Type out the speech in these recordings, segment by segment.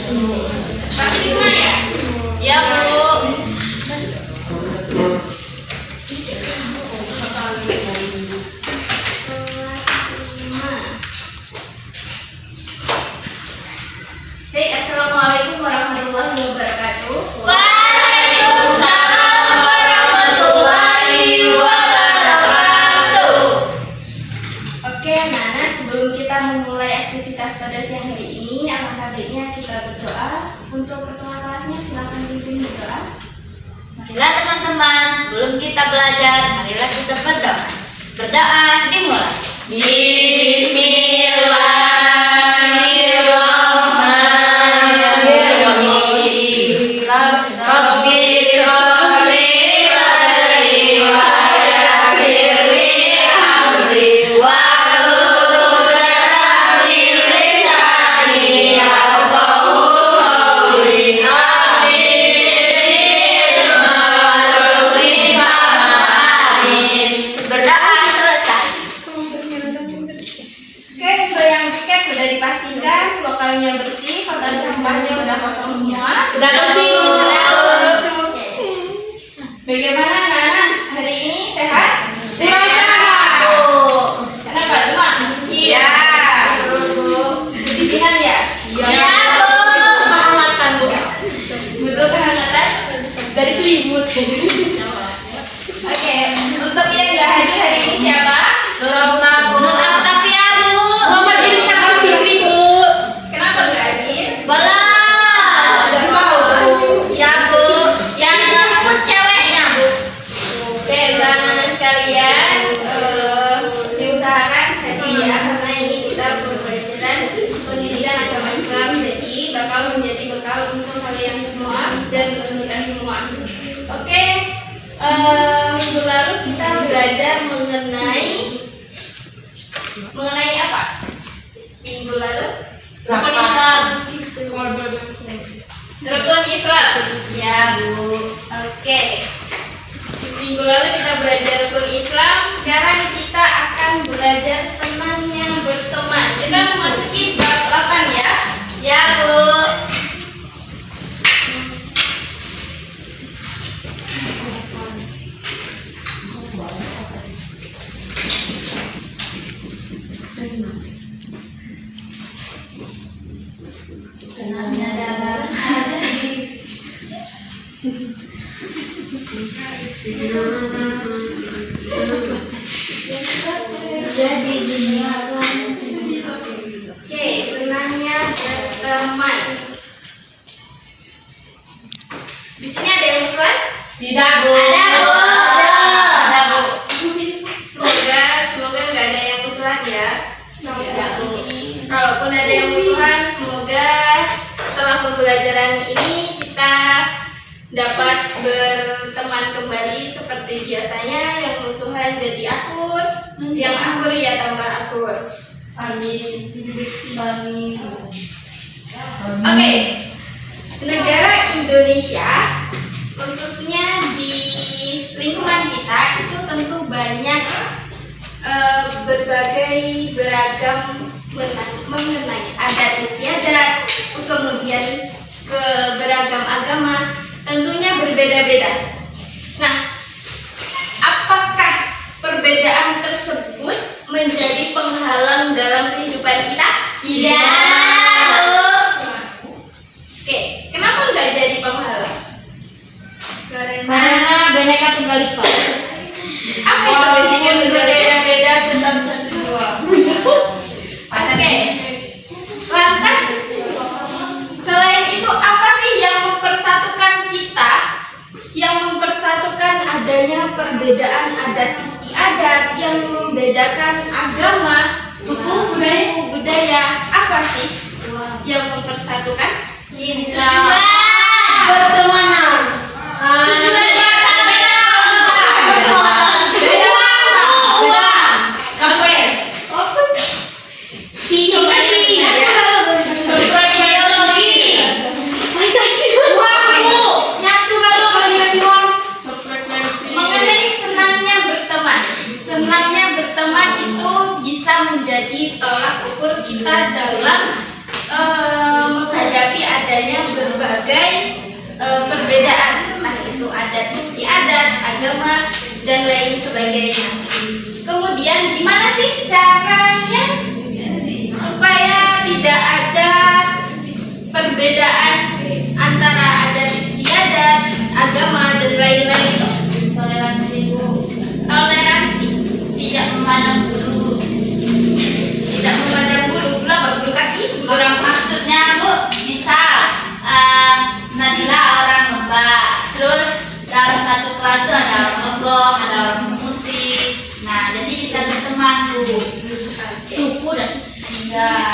Pasti mah ya? Ya Bu. Hei, assalamualaikum warahmatullahi wabarakatuh. Waalaikumsalam warahmatullahi wabarakatuh. Oke, anak-anak, sebelum kita memulai aktivitas pada siang hari ini, alangkah baiknya kita berdoa. Untuk ketua kelasnya, silakan pimpin berdoa. Marilah teman-teman, sebelum kita belajar, marilah kita berdoa. Berdoa dimulai. Bismillahirrahmanirrahim. Rabbi shrah li sadri wa yassir li amri wahlul 'uqdatam min lisani yafqahu qawli. Berdoa selesai. Oke, untuk yang tiket sudah dipastikan lokalnya bersih, kotak sampahnya udah kosong semua. Sudah bersih, Bu. Oke. Bagaimana anak-anak hari ini sehat? Sehat, Bu. Kenapa demam? Iya. Terus Bu, kedinginan ya? Iya, Bu. Kehangatan, Bu. Butuh kehangatan? Dari selimut. Oke, untuk yang nggak hadir hari ini siapa? Nurabna, Bu. Octavia, Bu. Muhammad Irsyad Fikri, Bu. Kenapa nggak hadir? Belas. Ya, Bu. Yang jemput ceweknya, Bu. Oke, anak-anak sekalian, diusahakan hadir ya, karena ini kita pembelajaran pendidikan agama Islam, jadi bakal menjadi bekal untuk kalian semua dan untuk kita semua. Oke, minggu lalu kita belajar mengenai apa? Minggu lalu? Rukun Islam. Rukun Islam. Ya, Bu. Oke. Minggu lalu kita belajar rukun Islam. Sekarang kita akan belajar senangnya berteman. Kita memasuki bab 8 ya. Ya, Bu. Senangnya dalam hati. Jadi dunia. Oke, senangnya berteman. Di sini ada yang musuhan? Tidak, Bu. Ada, Bu. Ada, Bu. Semoga nggak ada yang musuhan ya. Tidak, Bu. Kalaupun ada yang musuhan, semoga setelah pembelajaran ini kita dapat berteman kembali seperti biasanya. Yang musuhan jadi akur, yang akur ya tambah akur. Amin. Amin. Oke, negara Indonesia khususnya di lingkungan kita itu tentu banyak berbagai beragam mengenai adat istiadat, kemudian beragam agama, tentunya berbeda-beda. Nah, apakah perbedaan tersebut menjadi penghalang dalam kehidupan kita? Tidak. Oke, kenapa nggak jadi penghalang? Karena Bhinneka Tunggal Ika. Apa itu Bhinneka Tunggal Ika? Berbeda-beda tetap satu dua. Oke, lantas selain itu apa sih yang mempersatukan kita? Yang mempersatukan adanya perbedaan adat istiadat, yang membedakan agama, suku budaya, apa sih yang mempersatukan? Cinta. Pertemanan. menjadi tolak ukur kita dalam menghadapi adanya adat istiadat, agama, dan lain sebagainya. Kemudian gimana sih caranya supaya tidak ada perbedaan antara adat istiadat, agama, dan lain-lain itu? Toleransi, Bu. Toleransi, Tidak memandang bulu. tidak memandang bulu. Kenapa? Bulu kaki, bulu rambut. Maksudnya, Bu, misal Nadila orang lomba, terus dalam satu kelas itu ada orang lombok, ada orang musik. Nah, jadi bisa berteman, Bu. Cukup dan enggak.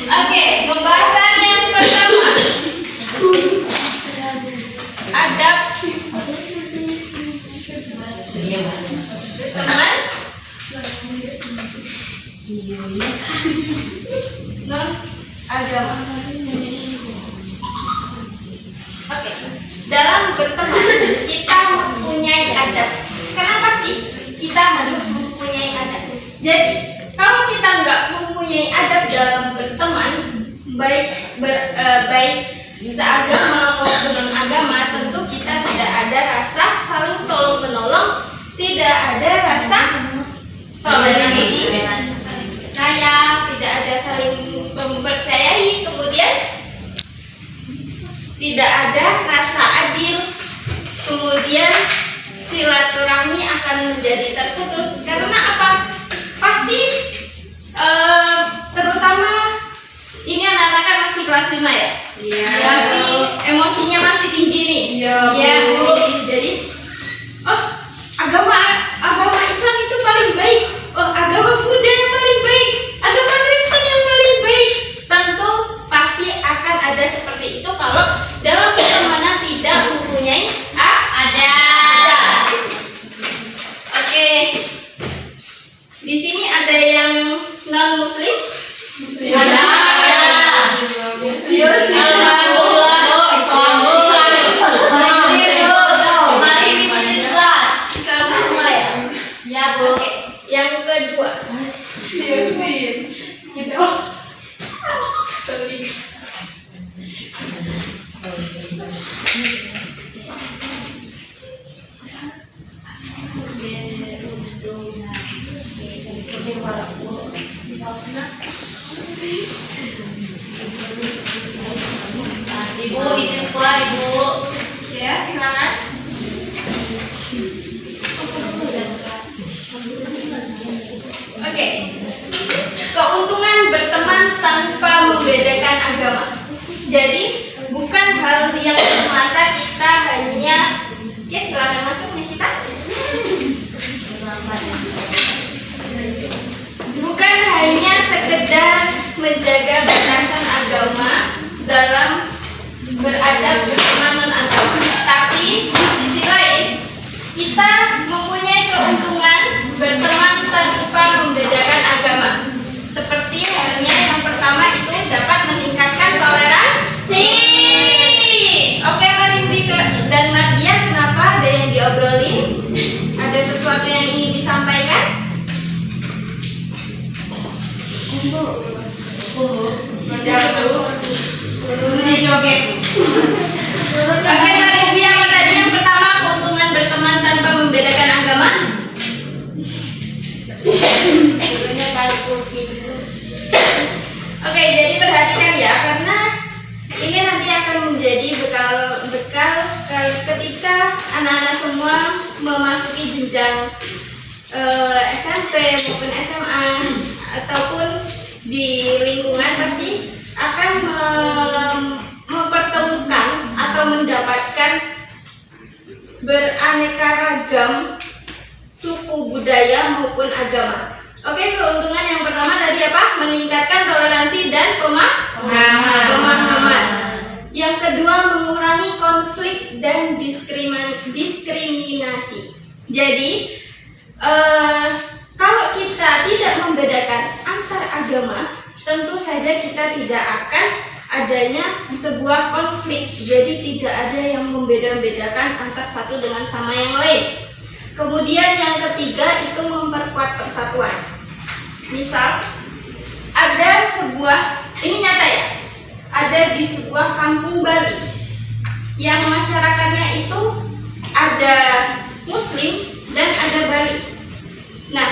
Oke, pembahasan yang pertama, adab berteman non agama. Oke, dalam berteman kita mempunyai adab. Kenapa sih kita harus mempunyai adab? Jadi kalau kita nggak mempunyai adab dalam berteman, baik seagama maupun non agama, tentu kita tidak ada rasa saling tolong menolong, tidak ada rasa toleransi, percaya, tidak ada saling mempercayai, kemudian tidak ada rasa adil, kemudian silaturahmi akan menjadi terputus. Karena apa? Pasti terutama ini anak-anak kan masih kelas 5 ya? Iya. Masih emosinya masih tinggi nih. Iya, Bu. Jadi agama Islam itu paling baik. Oh, agama Buddha yang paling baik. Agama Kristen yang paling baik. Tentu pasti akan ada seperti itu kalau dalam pertemanan tidak mempunyai adab. Oke. Di sini ada yang non muslim? Ada. Mari mimpi kelas. Islam semua ya? Ya, Bu. Oke. Yang kedua. Ibu, izin keluar, Ibu. Ya, silakan. Oke. Keuntungan berteman tanpa membedakan agama. Jadi bukan hal yang semata kita hanya silakan masuk Nisita. Bukan hanya sekedar menjaga batasan agama dalam beradab berteman non agama, tapi di sisi lain kita mempunyai keuntungan berteman tanpa membedakan agama. Seperti halnya yang pertama itu dapat meningkatkan toleransi. Oke, mari Bika dan Mardia, kenapa ada yang diobrolin? Ada sesuatu yang ingin disampaikan? Oke, mari Ibu, yang tadi yang pertama keuntungan berteman tanpa membedakan agama. Oke, jadi perhatikan ya, karena ini nanti akan menjadi bekal ketika anak-anak semua memasuki jenjang SMP maupun SMA ataupun di lingkungan, pasti akan mempertemukan atau mendapatkan beraneka ragam suku, budaya maupun agama. Oke, keuntungan yang pertama tadi apa? Meningkatkan toleransi dan pemahaman. Yang kedua, mengurangi konflik dan diskriminasi. Jadi kalau kita tidak membedakan antar agama, tentu saja kita tidak akan adanya sebuah konflik. Jadi tidak ada yang membeda-bedakan antar satu dengan sama yang lain. Kemudian yang ketiga itu memperkuat persatuan. Misal ada sebuah, ini nyata ya, ada di sebuah kampung Bali. yang masyarakatnya itu ada Muslim dan ada Bali. Nah,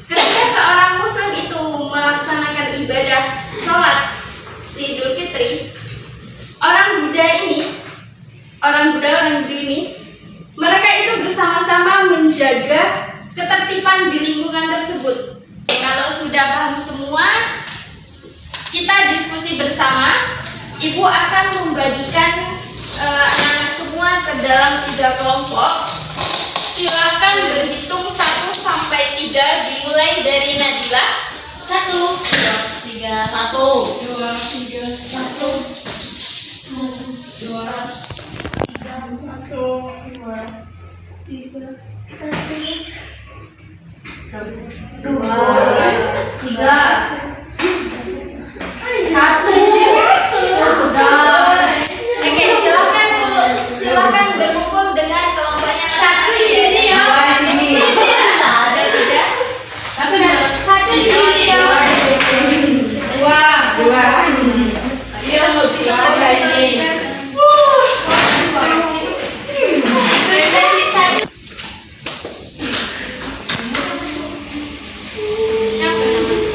ketika seorang Muslim itu melaksanakan ibadah sholat Idul Fitri, orang Buddha Hindu ini, mereka itu bersama-sama menjaga ketertiban di lingkungan tersebut. Kalau sudah paham semua, kita diskusi bersama. Ibu akan membagikan anak-anak semua ke dalam 3 kelompok. Silakan berhitung 1 sampai 3, dimulai dari Nadila. 1, 2, 3, 1, 2, 3, 1, 2, 3. Oke, silakan berkumpul dengan kelompoknya. 1 di sini ya. Ada 3. 1 di sini ya. 2. Iya, silakan ini.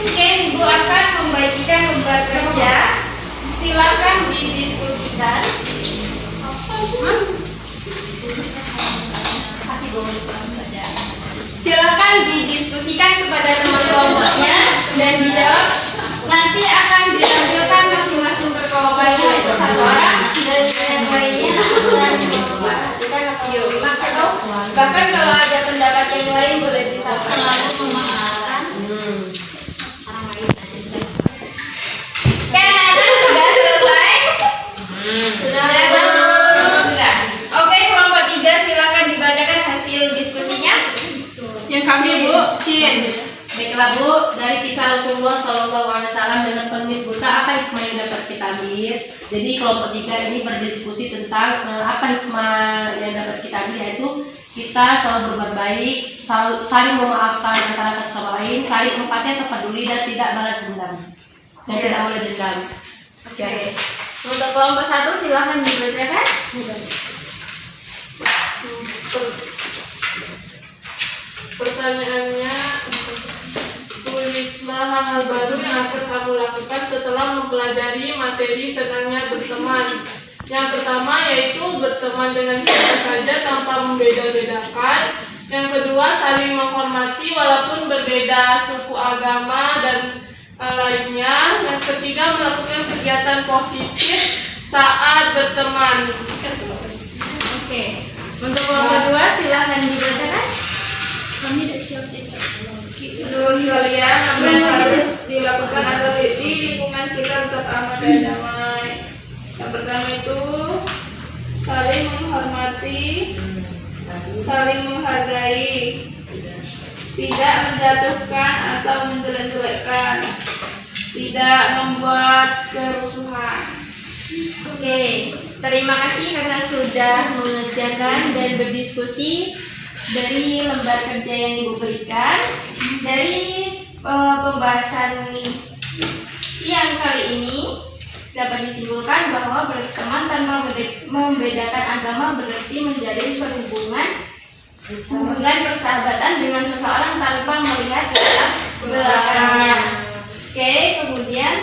Oke, Ibu akan membagikan lembar kerja. Silakan didiskusikan. Silakan didiskusikan kepada teman kelompoknya dan dijawab. Nanti akan ditampilkan masing-masing per kelompoknya untuk 1 orang dan yang lainnya akan memperhatikan atau menyimak atau bahkan kalau ada pendapat yang lain boleh disampaikan. Oke, anak-anak sudah selesai? Sudah. Oke, kelompok 3 silakan dibacakan hasil diskusinya. Yang kami Bu, Cin. Baiklah Bu, dari kisah Rasulullah SAW dengan pengemis buta, apa hikmah yang dapat kita ambil? Jadi kelompok 3 ini berdiskusi tentang apa hikmah yang dapat kita ambil, yaitu kita selalu berbuat baik, saling memaafkan antara satu sama lain, saling empati atau peduli, dan tidak balas dendam. Dan tidak boleh dendam. Oke. Untuk kelompok 1 silakan dibacakan. Pertanyaannya, tulislah hal-hal baru yang akan kamu lakukan setelah mempelajari materi senangnya berteman. Yang pertama yaitu berteman dengan siapa saja tanpa membeda-bedakan. Yang kedua, saling menghormati walaupun berbeda suku, agama, dan lainnya. Yang ketiga, melakukan kegiatan positif saat berteman. Oke. Untuk kelompok 2 silakan dibacakan. Kami tidak siap cecak. Menurut kalian, apa yang harus dilakukan agar di lingkungan kita tetap aman dan damai? Yang pertama itu saling menghormati, saling menghargai, tidak menjatuhkan atau menjelek-jelekkan, tidak membuat kerusuhan. Oke, terima kasih karena sudah mengerjakan dan berdiskusi dari lembar kerja yang Ibu berikan. Dari pembahasan siang kali ini dapat disimpulkan bahwa berteman tanpa membedakan agama berarti menjalin hubungan persahabatan dengan seseorang tanpa melihat latar belakangnya. Oke, kemudian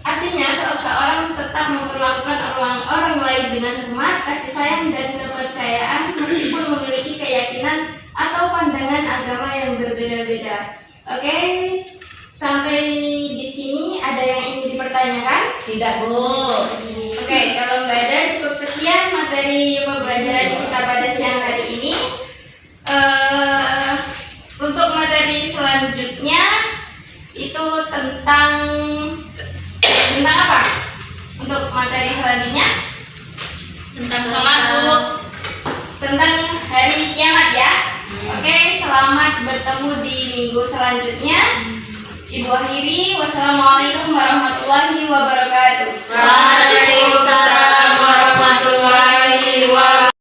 artinya seseorang tetap memperlakukan orang lain dengan hormat, kasih sayang, dan kepercayaan meskipun memiliki keyakinan atau pandangan agama yang berbeda-beda. Oke, sampai di sini ada yang ingin dipertanyakan? Tidak Bu. Oke, kalau nggak ada cukup sekian materi pembelajaran kita pada siang hari ini. Untuk materi selanjutnya itu tentang apa? Untuk materi selanjutnya Tentang sholat Bu. tentang hari kiamat ya. Oke, selamat bertemu di minggu selanjutnya. Ibu akhiri, wassalamualaikum warahmatullahi wabarakatuh. Waalaikumsalam.